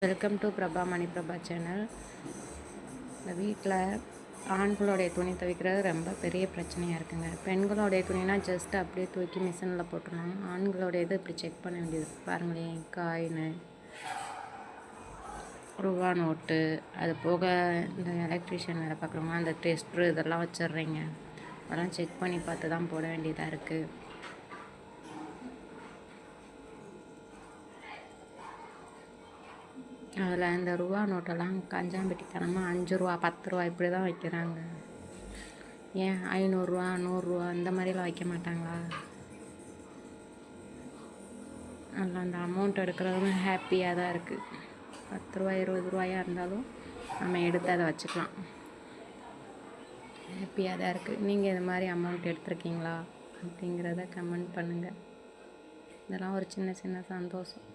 Welcome to Prabha Mani Prabha channel. இந்த வீட்டில் ஆண்களுடைய துணி துவைக்கிறது ரொம்ப பெரிய பிரச்சனையாக இருக்குங்க. பெண்களுடைய துணினா ஜஸ்ட் அப்படியே தூக்கி மிஷினில் போட்டுருணும். ஆண்களுடைய இது இப்படி செக் பண்ண வேண்டியது. பாருங்களேன், காயினு, ரூபா நோட்டு, அது போக இந்த எலக்ட்ரிஷியன் வேலை பார்க்குறவங்க அந்த டெஸ்ட்ரு இதெல்லாம் வச்சிட்றீங்க. அதெல்லாம் செக் பண்ணி பார்த்து தான் போட வேண்டியதாக இருக்குது. அதில் இந்த ரூபா நோட்டெல்லாம் கஞ்சாம்பட்டித்தனமாக 5 ரூபா 10 ரூபா இப்படி தான் வைக்கிறாங்க. ஏன் 500 100 இந்த மாதிரிலாம் வைக்க மாட்டாங்களா? அதில் அந்த அமௌண்ட் எடுக்கிறதும் ஹாப்பியாக தான் இருக்குது. 10 ரூபா 20 ரூபாயாக இருந்தாலும் நம்ம எடுத்து அதை வச்சுக்கலாம். ஹாப்பியாக தான் இருக்குது. நீங்கள் இது மாதிரி அமௌண்ட் எடுத்துருக்கீங்களா அப்படிங்கிறத கமெண்ட் பண்ணுங்கள். இதெல்லாம் ஒரு சின்ன சின்ன சந்தோஷம்.